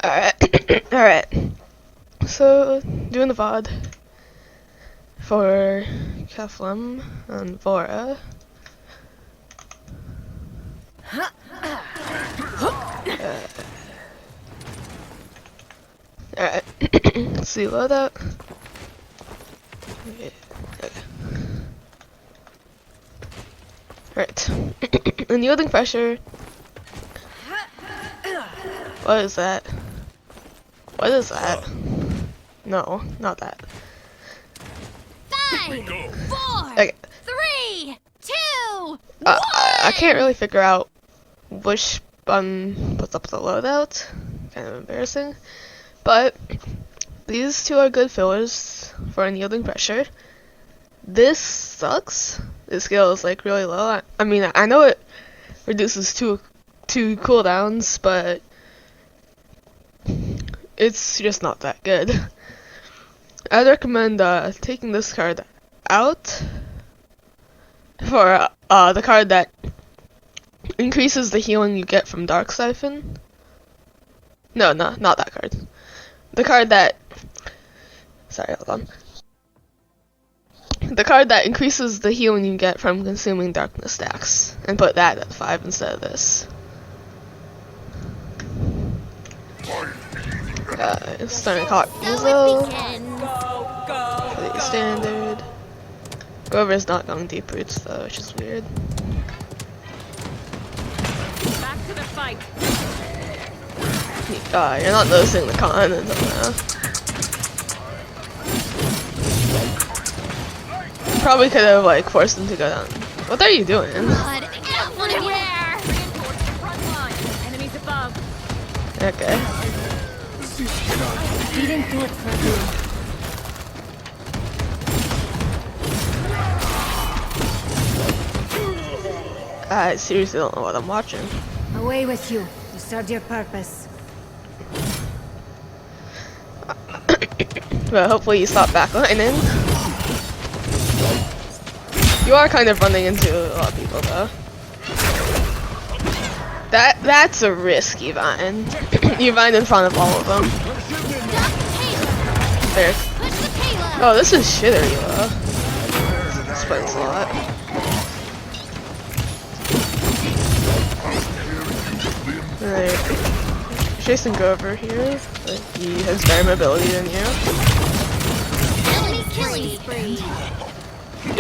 Alright, alright. So, doing the VOD for Kefflem and Vora. Alright, let's see loadout. Okay. Alright, unyielding pressure. What is that? What is that? No, not that. 5, 4, Okay. 3, 2, I can't really figure out which button puts up the loadout. Kind of embarrassing. But these two are good fillers for unyielding pressure. This sucks. This skill is like really low. I mean, I know it reduces two cooldowns, but it's just not that good. I'd recommend taking this card out for the card that increases the healing you get from Dark Siphon. No, not that card. The card that... Sorry, hold on. The card that increases the healing you get from consuming darkness stacks. And put that at 5 instead of this. It's starting to caught Ezo. Pretty standard. Grover's not going deep roots though, which is weird. back to the fight. You're not noticing the con until now. Probably could have like forced him to go down. What are you doing? Blood everywhere. Reinforce the front line. Enemies above. Okay. He didn't do it for you. I seriously don't know what I'm watching. Away with you. You served your purpose. But hopefully you stop backlining. You are kind of running into a lot of people though. That's a risk, Yvonne. Yvonne in front of all of them. There. Oh, this is shitter, though. This fights a lot. Alright. Jason go over here, but he has better mobility than you.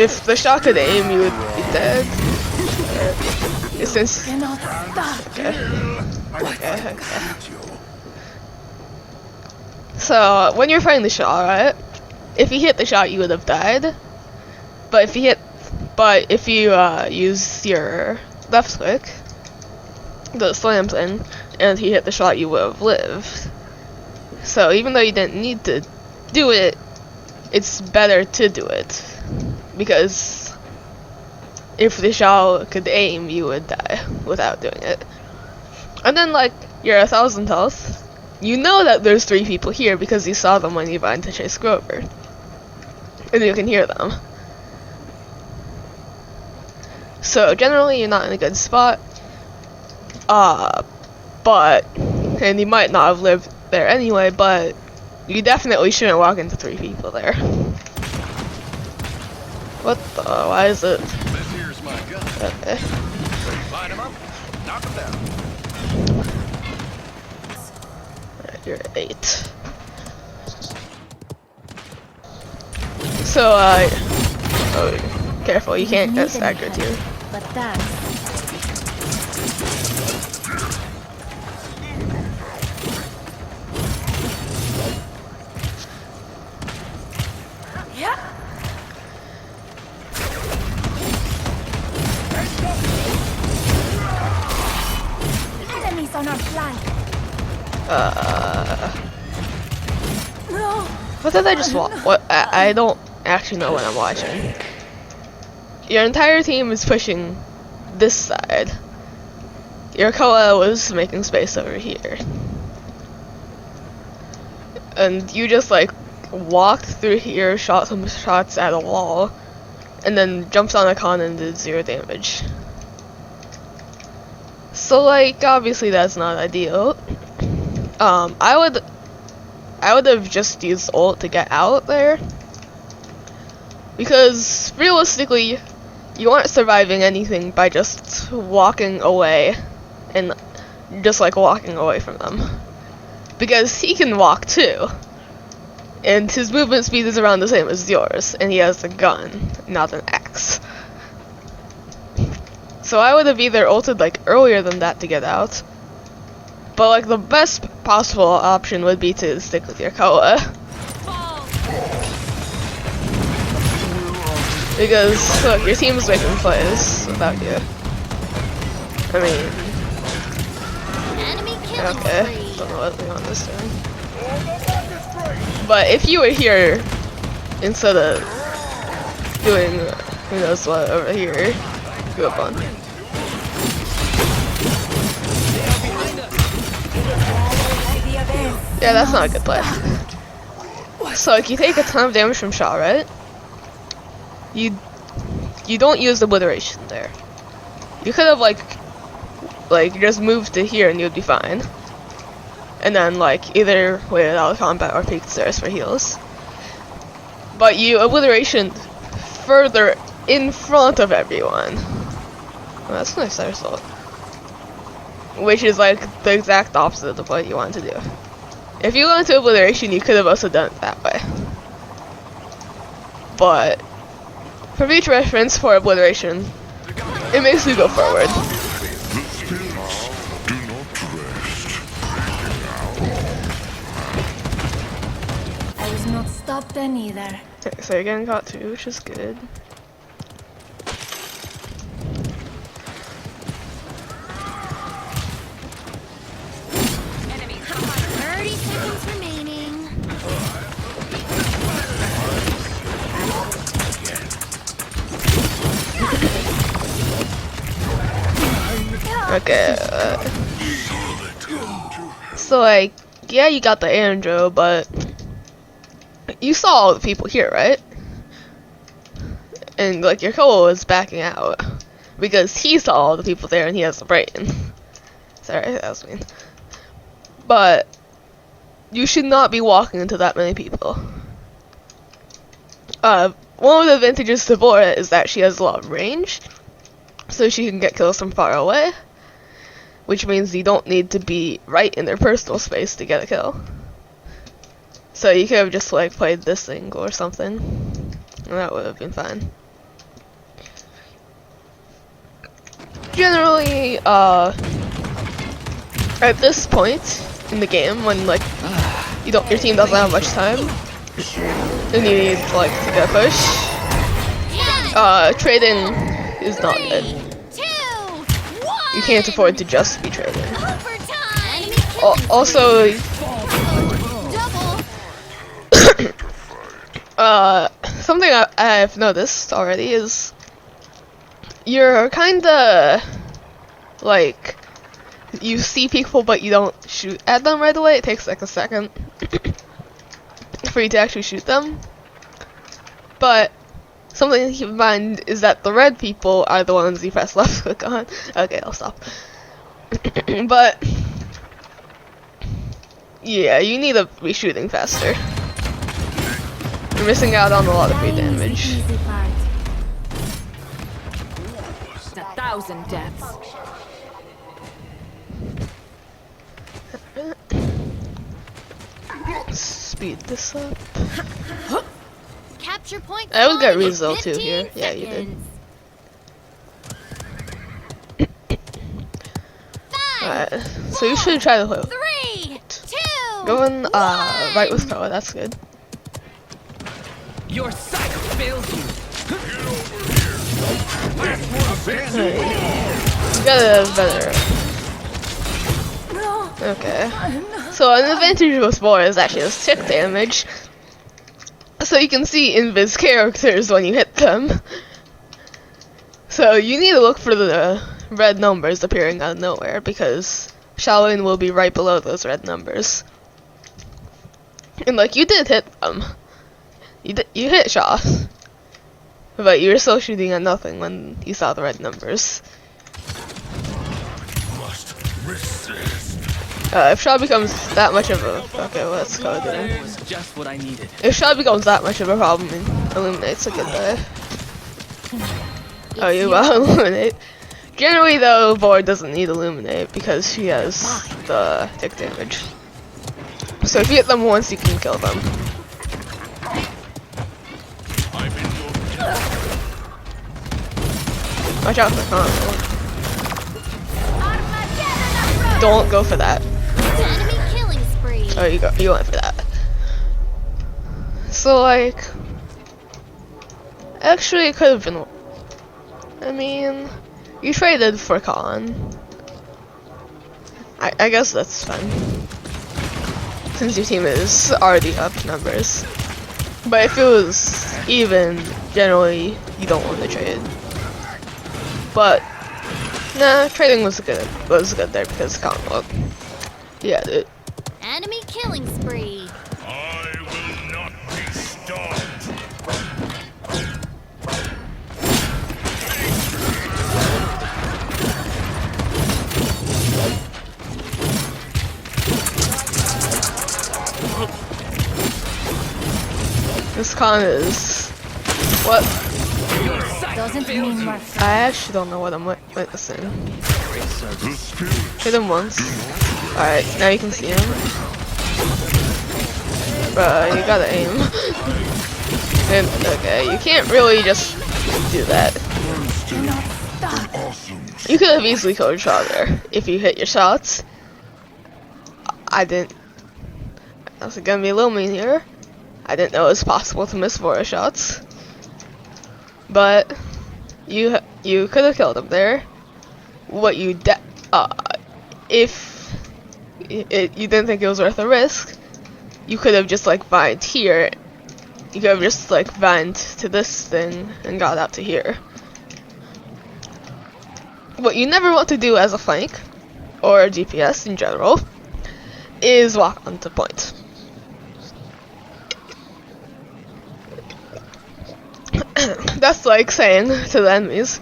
If the shot could aim, you would be dead. Since... Okay. So, when you're fighting the shot, right? If you hit the shot, you would have died. But if you use your left click, the slam thing, and he hit the shot, you would have lived. So even though you didn't need to do it, it's better to do it. Because if the shot could aim, you would die without doing it. And then like, you're 1,000 health. You know that there's 3 people here because you saw them when you bind to chase Grover. And you can hear them. So generally you're not in a good spot. And you might not have lived there anyway, but you definitely shouldn't walk into 3 people there. What the? Why is it? This here's my gun. Okay. Line him up, knock him down. Alright, you're 8. So, oh, careful, you can't get staggered here. But that's... Enemies on our flank. No. What did I just watch? What? I don't actually know what I'm watching. Your entire team is pushing this side. Your Koa was making space over here. And you just like walked through here, shot some shots at a wall, and then jumped on a con and did 0 damage. So like, obviously that's not ideal. I would have just used ult to get out there, because realistically, you aren't surviving anything by just walking away and just like walking away from them, because he can walk too, and his movement speed is around the same as yours, and he has a gun, not an axe. So I would have either ulted like earlier than that to get out, but like the best possible option would be to stick with your Koa. Because look, your team's making plays without you. I mean, okay, don't know what Leon is doing. But if you were here instead of doing who knows what over here, go up on. Yeah, that's not a good play. So like you take a ton of damage from shot, right? You don't use obliteration there. You could have like just moved to here and you'd be fine. And then like either waited out of combat or peeked stairs for heals. But you obliteration further in front of everyone. Well, that's a nice result. Which is like the exact opposite of what you want to do. If you went to obliteration, you could have also done it that way. But for future reference for obliteration, it makes you go forward. I was not stopped then either. Okay, so you're getting caught too, which is good. Enemy 30 seconds remaining. Okay. So like, yeah, you got the Andrew, but you saw all the people here, right? And like your Koa was backing out because he saw all the people there and he has the brain. Sorry, that was mean. But you should not be walking into that many people. One of the advantages to Vora is that she has a lot of range, so she can get kills from far away, which means you don't need to be right in their personal space to get a kill. So you could have just like played this thing or something, and that would have been fine. Generally, at this point in the game, when like your team doesn't have much time, and you need like to get a push, trading is not good. You can't afford to just be trading. Also, something I've noticed already is you're kinda like you see people but you don't shoot at them right away. It takes like a second for you to actually shoot them. But something to keep in mind is that the red people are the ones you press left click on. Okay, I'll stop. But yeah, you need to be shooting faster. You're missing out on a lot of free damage. 1,000 deaths. Speed this up. Capture point. I would get Rizzo too here. Yeah, you did. Alright, so you should try to play with 3, 2, going right with Koa, that's good. Your sight fails you. You got a better. Okay. So an advantage with Vora is actually his tick damage. So you can see invis characters when you hit them. So you need to look for the red numbers appearing out of nowhere, because Shaolin will be right below those red numbers. And like, you did hit them. You hit Shaw. But you were still shooting at nothing when you saw the red numbers. Must resist. If shot becomes that much of a let's go That then. was just what I needed. If shot becomes that much of a problem, illuminate's a good day. Oh, you will illuminate. Generally though, Vora doesn't need illuminate because she has the tick damage. So if you hit them once, you can kill them. Watch out for combo. Don't go for that. Enemy killing spree. Oh, you went for that. So like, actually it could have been. I mean, you traded for Khan. I guess that's fine. Since your team is already up numbers. But if it was even, generally you don't want to trade. But nah, trading was good there because Khan look. Yeah, dude. Enemy killing spree. I will not be stopped. This Khan is what? Doesn't mean much. I actually don't know what I'm witnessing. Hit him once. Alright, now you can see him. Bruh, you gotta aim. And, okay, you can't really just do that. You could have easily killed shot there if you hit your shots. I didn't. That's gonna be a little mean here. I didn't know it was possible to miss Vora shots. But you could have killed him there. What you if you didn't think it was worth the risk, you could have just like vined here. You could have just like vined to this thing and got out to here. What you never want to do as a flank or a DPS in general is walk onto point. That's like saying to the enemies,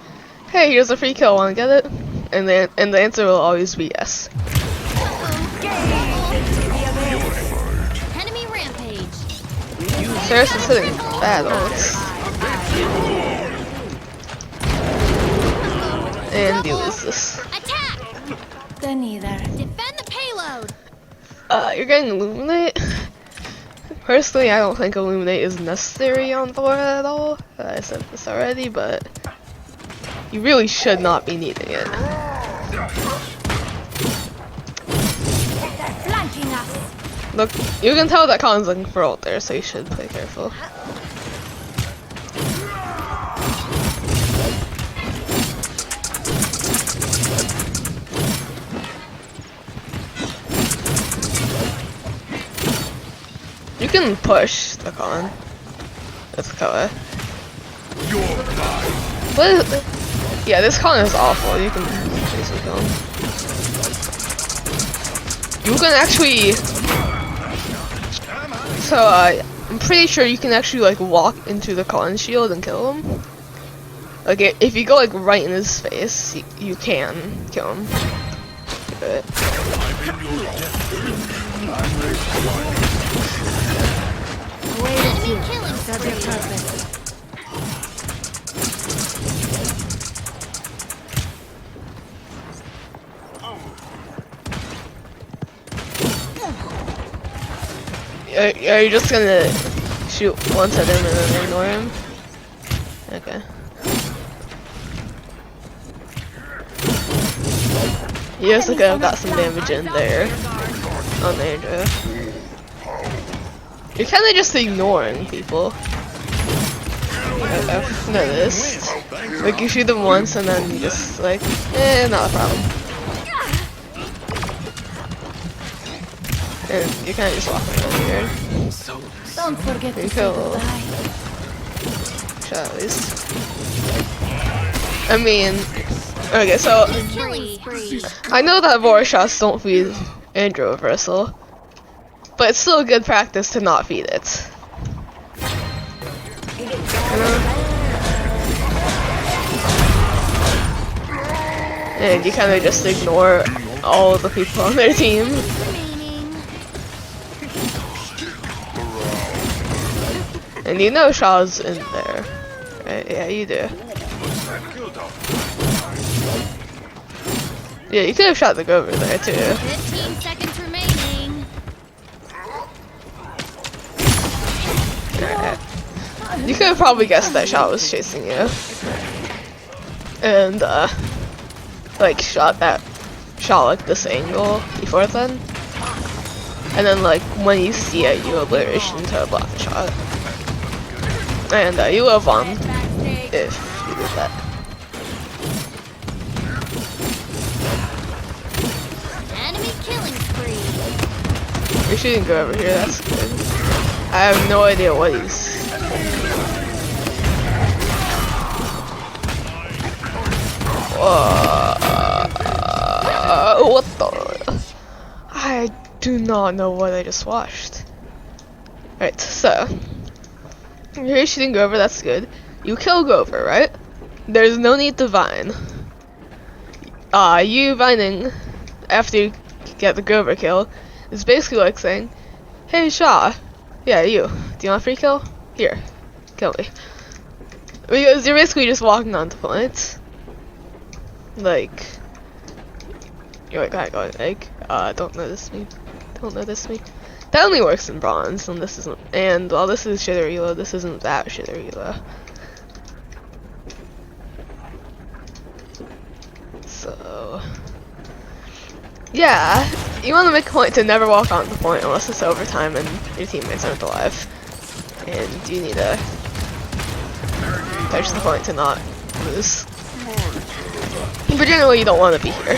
"Hey, here's a free kill. Want to get it?" And the answer will always be yes. Enemy rampage. Ceres is hitting bad ults. And you lose this. Attack. Then either. Defend the payload. You're getting illuminate. Personally, I don't think illuminate is necessary on Vora at all. I said this already, but you really should not be needing it. They're flanking us. Look, you can tell that Khan's looking for ult there, so you should play careful. You can push the Khan with Koa. Yeah, this Khan is awful. You can basically kill him. You can actually. So I'm pretty sure you can actually like walk into the Khan shield and kill him. Like if you go like right in his face, you can kill him. But Away with you. Killing Serve your spree. purpose. are you just gonna shoot once at him and then ignore him? Okay. You also could have got some damage in there on Andrew. You're kind of just ignoring people. I've noticed. Like you shoot them once and then you just like, not a problem. And you kind of just walk around here. Don't forget There to you say go. goodbye. Shot at least. I mean, okay, so Killing spree. I know that Vora shots don't feed Andrew reversal, but it's still a good practice to not feed it. You know? And you kind of just ignore all of the people on their team. Remaining. And you know Shaw's in there. Right? Yeah, you do. Yeah, you could have shot the Grover there too. 15 seconds remaining. Alright. You could have probably guessed that Shaw was chasing you. And, like, shot like this angle before then. And then, like, when you see it, you obliteration to block the shot. And, you live on if you did that. Enemy killing spree. You're shooting go over here, that's good. I have no idea what he's... what the? I do not know what I just watched. Right, so you're shooting Grover, that's good. You kill Grover, right? There's no need to vine. You vining after you get the Grover kill is basically like saying, "Hey Shaw, yeah you. Do you want a free kill? Here, kill me." Because you're basically just walking onto points. Like, you're like, "Hi, going egg. Don't notice me. Don't notice me." That only works in bronze, and this isn't. And while this is Shitterilo, this isn't that Shitterilo. So, yeah, you want to make a point to never walk onto the point unless it's overtime and your teammates aren't alive, and you need to touch the point to not lose. But generally, you don't want to be here.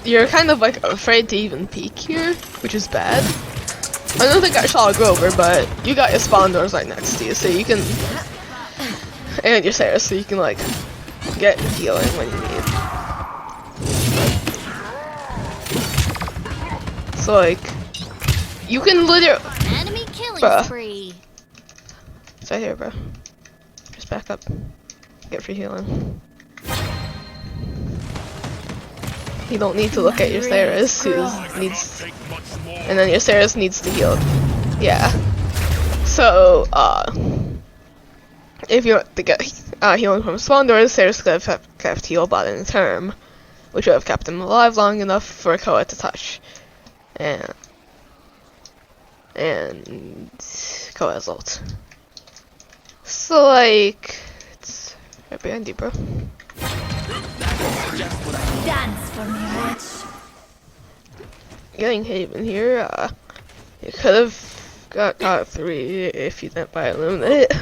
You're kind of like afraid to even peek here, which is bad. I don't think I saw a Grover, but you got your spawn doors right next to you, so you can, and your Sarah, so you can like get healing when you need. So like, you can literally. Enemy killing spree. It's right here, bro. Just back up. Get free healing. You don't need to look at your Sarah's who needs, and then your Sarah's needs to heal. Yeah. So, if you want to get healing from spawn doors, Sarah's could have kept heal bot in term, which would have kept him alive long enough for Koa to touch. And Koa's ult. So like, it's right behind you, bro. Dance for me, bitch. Getting Haven here, you could have got 3 if you didn't buy Illuminate.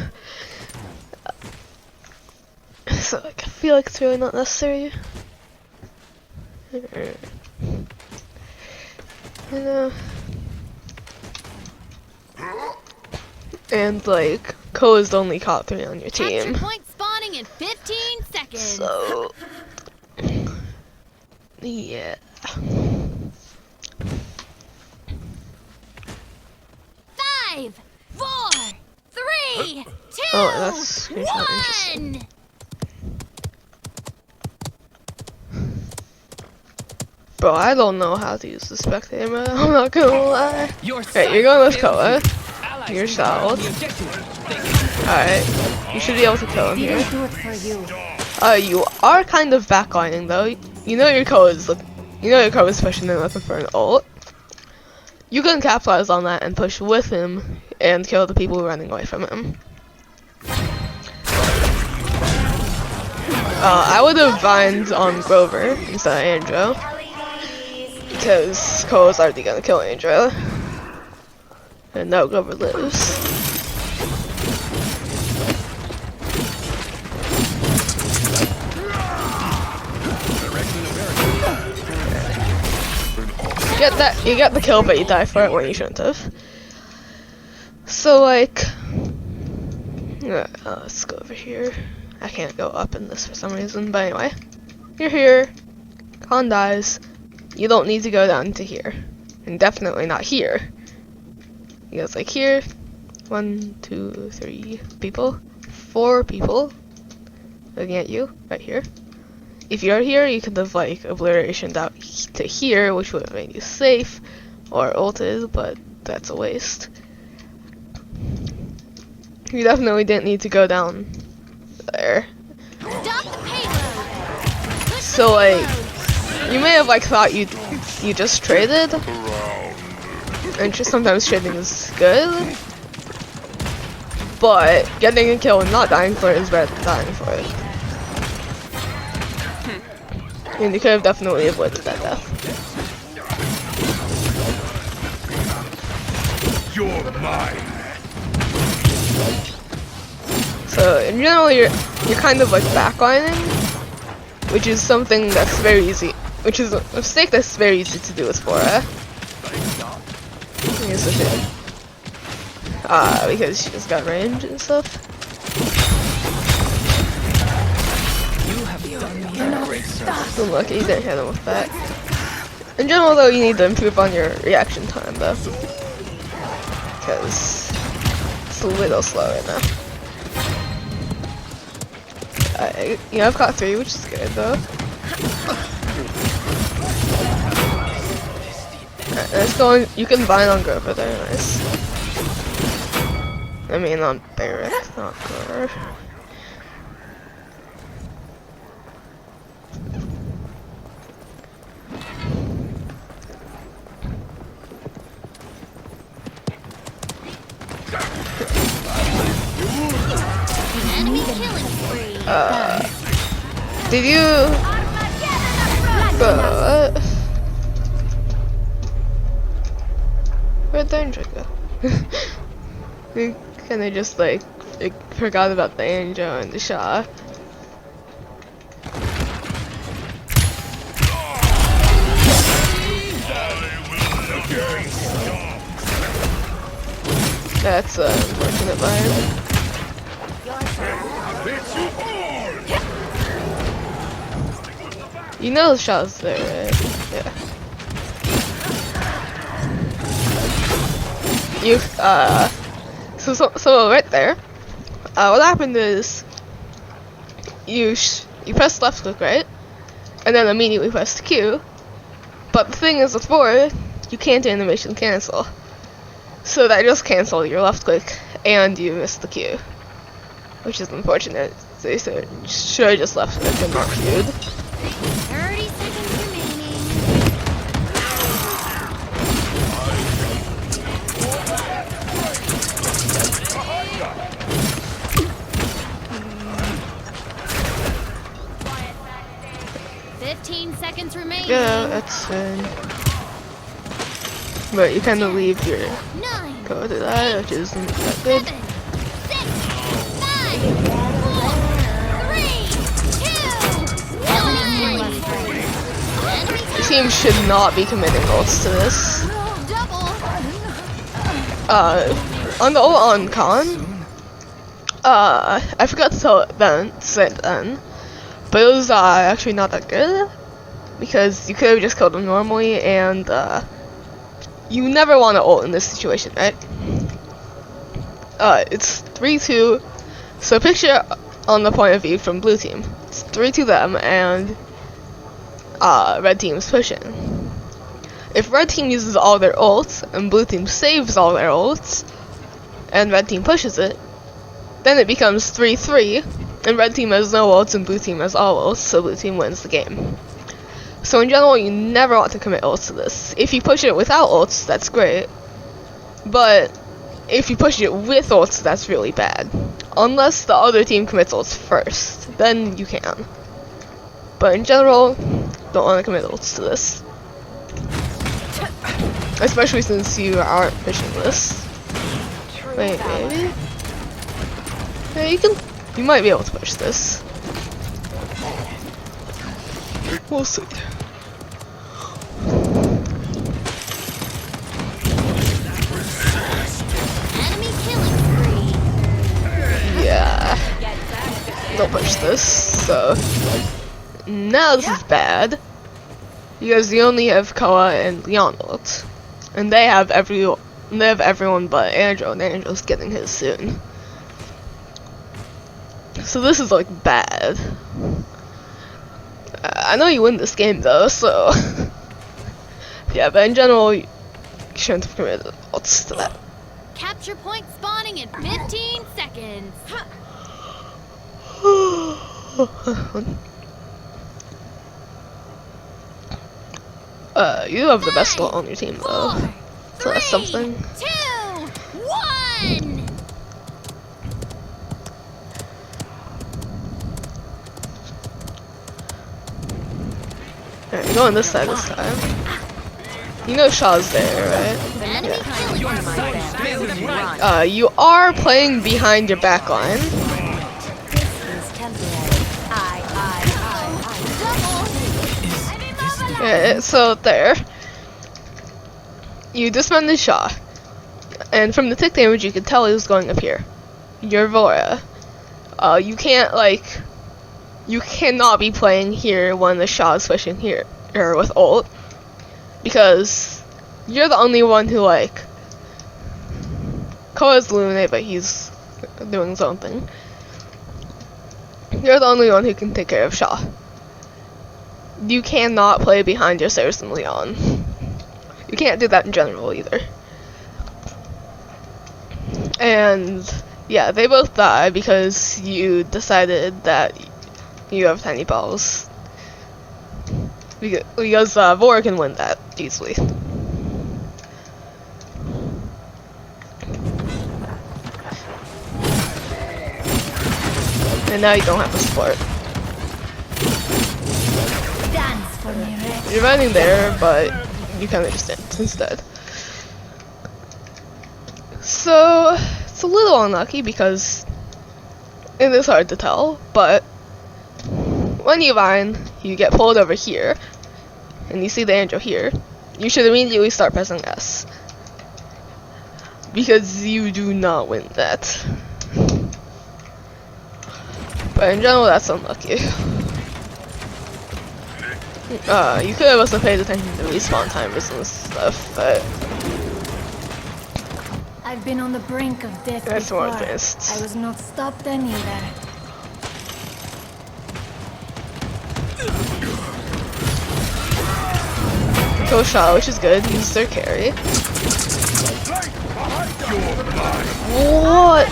So like, I feel like it's really not necessary. You know. And like, Koa's only caught 3 on your team. Capture point spawning in 15 seconds. So, yeah. 5, 4, 3, 2, Oh, that's 1. Bro, I don't know how to use the spectator mode, I'm not gonna lie. Right, you're going with Koa. You're south. Alright, you should be able to kill him here. Do it for you. You are kind of backlining though. You know your Koa's pushing in looking for an ult. You can capitalize on that and push with him and kill the people running away from him. I would have vined on Grover instead of Andrew, because Koa's already gonna kill Andrew. And now Grover lives. You get the kill, but you die for it when you shouldn't have. So like, Let's go over here. I can't go up in this for some reason, but anyway. You're here. Khan dies. You don't need to go down to here. And definitely not here. He goes like here. 1, 2, 3 people. 4 people. Looking at you, right here. If you're here, you could have like obliterationed out to here, which would have made you safe. Or ulted, but that's a waste. You definitely didn't need to go down there. Stop the payload. So like, you may have like thought you just traded, and just sometimes trading is good, but getting a kill and not dying for it is better than dying for it. And you could have definitely avoided that death. You're mine. So in general, you're kind of like backlining, which is something that's very easy. Which is a mistake that's very easy to do with vora. Here's the shit. Because she's got range and stuff. You have done me a great service. Unlucky, you didn't hit him with that. In general, though, you need to improve on your reaction time, though, because it's a little slow right now. I've caught 3, which is good, though. Alright, let's go on. You can vine on Grover there, nice. I mean, on Barrack, not Grover. Enemy killing spree. Did you? What? Where'd the angel go? We kinda just like forgot about the angel and the shot. That's unfortunate by him. You know the shot's there, right? Yeah. You, so right there, what happened is, you press left click, right? And then immediately press Q. But the thing is with vora, you can't animation cancel. So that just canceled your left click, and you missed the Q. Which is unfortunate. So you should have just left click and not Q'd. 30 seconds remaining. 15 seconds remaining. Yeah, that's fine. But you kind of leave your 9, code to that, which isn't that good. 7, 6, 5, 4, 3, 2, killing spree. Enemy The team should not be committing ults to this. double. On the ult on Khan, I forgot to say it then, but it was actually not that good, because you could have just killed him normally, and you never want to ult in this situation, right? It's 3-2, so picture on the point of view from blue team. It's 3-2 them, and red team's pushing. If red team uses all their ults, and blue team saves all their ults, and red team pushes it, then it becomes 3-3, and red team has no ults and blue team has all ults, so blue team wins the game. So in general, you never want to commit ults to this. If you push it without ults, that's great. But if you push it with ults, that's really bad. Unless the other team commits ults first, then you can. But in general, don't want to commit ults to this. Especially since you aren't pushing this. Wait, maybe? Yeah, you might be able to push this. We'll see. Enemy killing spree. Yeah, Don't push this. So now this is bad because you only have Koa and Leonard, and they have everyone but Andrew, and Andrew's getting his soon. So this is like bad. I know you win this game though, so yeah. But in general, you shouldn't have committed lots to that. Capture point spawning in 15 seconds. You have the best goal on your team though. So that's something. 2, 1. Alright, you're going this side this time. You know Shaw's there, right? Enemy killing spree. You are playing behind your back line. This is temporary. Yeah, so there. You dismounted Shaw. And from the tick damage you could tell he was going up here. Your Vora. You cannot be playing here when the Shaw is pushing here, or with ult. Because you're the only one who Koa's Lune, but he's doing his own thing. You're the only one who can take care of Shaw. You cannot play behind your Saracen Leon. You can't do that in general either. And yeah, they both die because you decided that you have tiny balls. Because Vora can win that easily. And now you don't have the support. Dance for me, Rex. You're running there, but you kind of just dance instead. So it's a little unlucky because it is hard to tell, but when you vine, you get pulled over here, and you see the Andrew here, you should immediately start pressing S. Because you do not win that. But in general, that's unlucky. You could have also paid attention to respawn timers and stuff, but I've been on the brink of death that's more before. advanced. I was not stopped then either. Kill Shaw, which is good. He's their carry. What?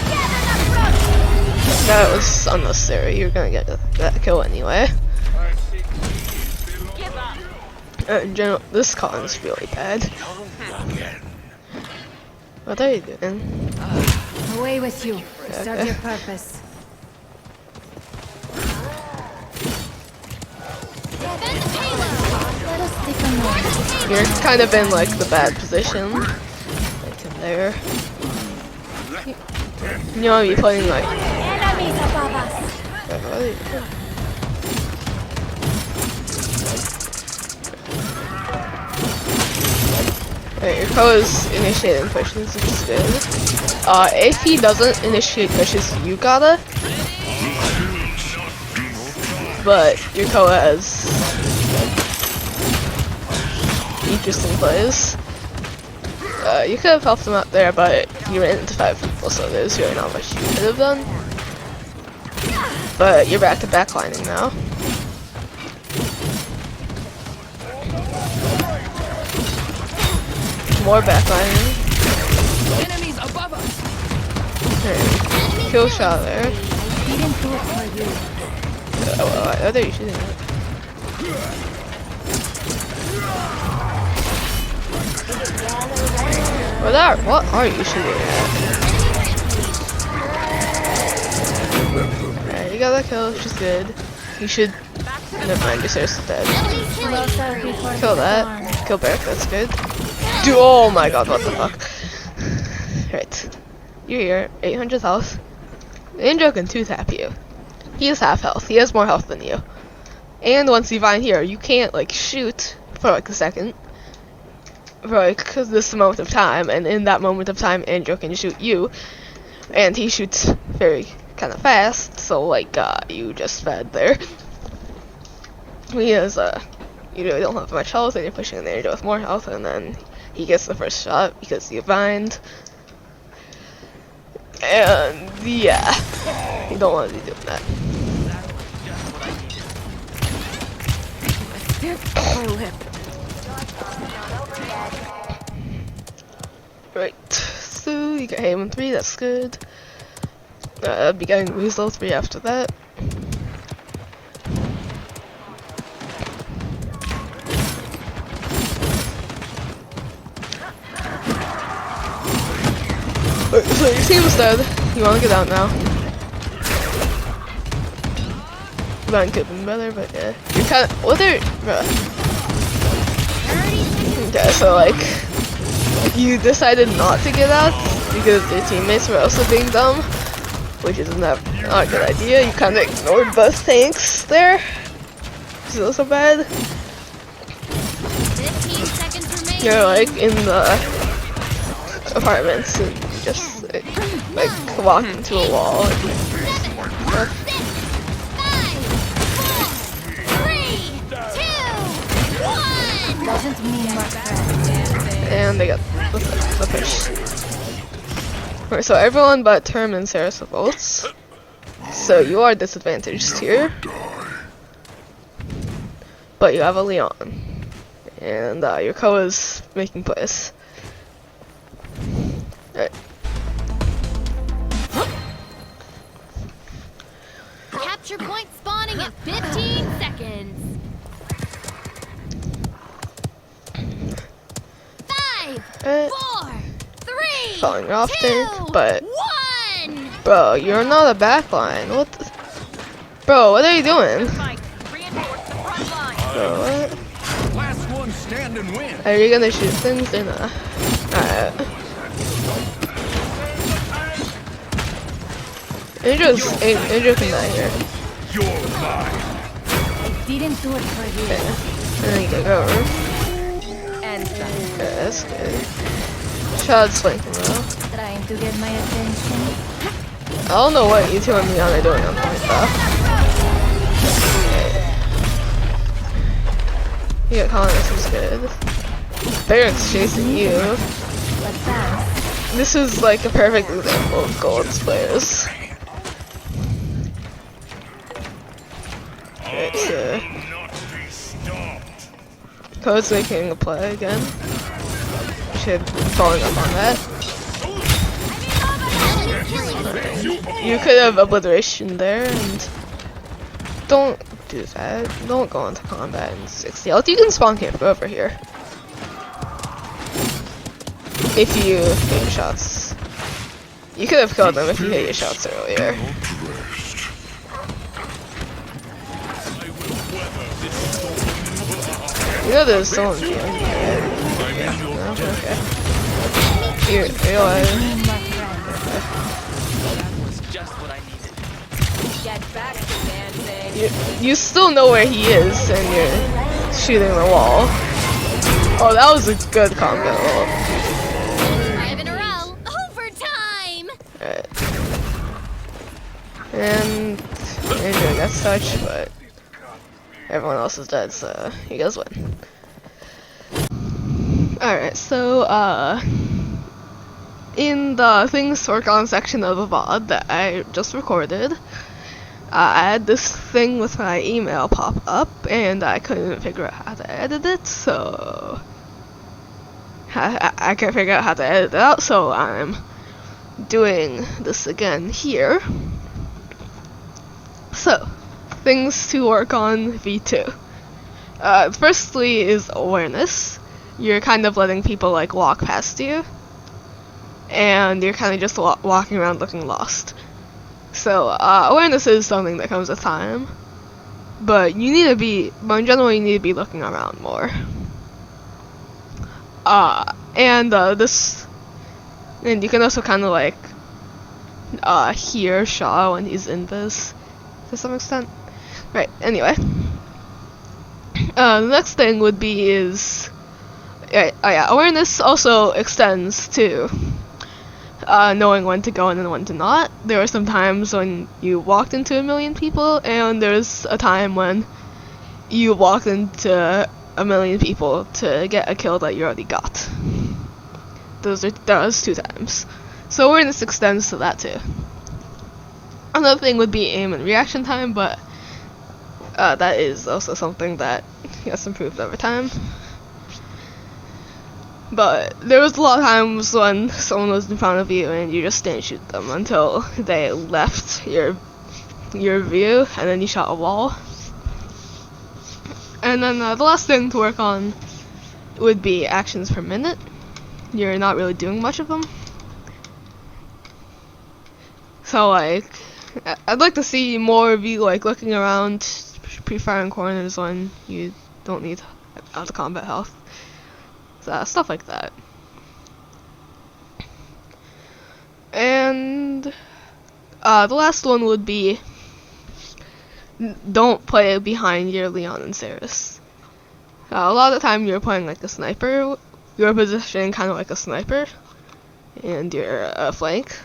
That was unnecessary. You're gonna get that kill anyway. In general, this Colin's really bad. What are you doing? Away with you. Serve your purpose. Let us take a moment. You're kind of in like the bad position, like in there. You want to be playing like. Enemies above us. What are you doing? Alright, your Ko is initiating pushes, which is good. If he doesn't initiate pushes, you gotta. But your Ko has interesting plays. You could have helped him out there, but you ran into 5 people, so there's really not much you could have done. But you're back to backlining now. More backlining. Enemies above us. Right. Kill shot there. Didn't do it for you. Well, I thought you shooting it. What are you shooting at? Alright, you got that kill, which is good. You should. Never mind, your Sarah's dead. Closer before Kill the that. storm. Kill Barrack, that's good. Dude, oh my god, what the fuck. Right. You're here, 800 health. Andrew can 2-tap you. He has half health. He has more health than you. And once you find here, you can't like shoot for like a second. For like this moment of time, and in that moment of time, Andrew can shoot you. And he shoots very kind of fast, so like you just fed there. Because you really don't have much health, and you're pushing an angel with more health, and then he gets the first shot because you bind. And yeah, you don't want to be doing that. Right, so you get Haven 3, that's good. Be getting Weasel 3 after that. Right, so your team's dead. You want to get out now. Mine could have been better, but yeah. You're kind of. What are. Okay, so like. You decided not to get out because your teammates were also being dumb, which is not a good idea. You kind of ignored both tanks there, which is also bad. 15 seconds remaining. You're like in the apartments and you just like walk into a wall. 7, 6, 5, 4, 3, 2, 1. Doesn't mean much. And they got the fish. Alright, so everyone but Term and Sarah's votes. So you are disadvantaged here. But you have a Leon. And your co is making plays. Alright. Capture point spawning in 15 seconds. 5, 4, 3, Falling off 2, tank, but 1. bro, you're not a backline. What the bro, what are you doing? Bro, what? Last one stand and win. Are you gonna shoot things or not? Alright. Angel can die here. You're mine. I didn't do it for you. Okay. And then you can go over. And Okay, that's good. Chad's flanking though. trying to get my attention. I don't know what you two and Leon are doing on point though. You got Colin, this is good. Barrett's chasing you. But fast. This is like a perfect example of Gold's players. Right, so Not be stopped. Code's making a play again. Should be following up on that. You could have obliteration there and don't do that. Don't go into combat in 60 health. You can spawn camp over here. If you hit your shots. You could have killed them if you hit your shots earlier. You know there's someone behind you, right? Yeah. No? Okay. You're alive. That was just what I needed. Get back to dancing. You still know where he is, and you're shooting the wall. Oh, that was a good combo. 5 in a row. Overtime. Alright. And Andrew gets touched, but everyone else is dead, so you guys win. Alright, so in the things to work on section of the VOD that I just recorded, I had this thing with my email pop up, and I couldn't figure out how to edit it, so I can't figure out how to edit it out, so I'm doing this again here. So, things to work on V2. Firstly is awareness. You're kind of letting people like walk past you, and you're kind of just walking around looking lost. So awareness is something that comes with time, but you need to be, but in general, you need to be looking around more. And you can also kind of like hear Shaw when he's in this to some extent. Right. Anyway, the next thing would be is, yeah, awareness also extends to knowing when to go and then when to not. There were some times when you walked into 1,000,000 people, and there's a time when you walked into 1,000,000 people to get a kill that you already got. That was 2 times. So awareness extends to that too. Another thing would be aim and reaction time, but that is also something that gets improved over time. But there was a lot of times when someone was in front of you and you just didn't shoot them until they left your view, and then you shot a wall. And then the last thing to work on would be actions per minute. You're not really doing much of them. So like, I'd like to see more of you like looking around, pre-firing corners when you don't need out of combat health. Stuff like that. And the last one would be, don't play behind your Leon and Ceres. A lot of the time you're playing like a sniper. You're positioning kind of like a sniper, and you're a flank.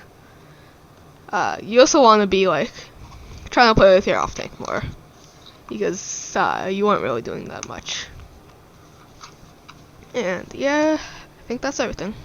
You also want to be like trying to play with your off tank more, because you weren't really doing that much. And yeah, I think that's everything.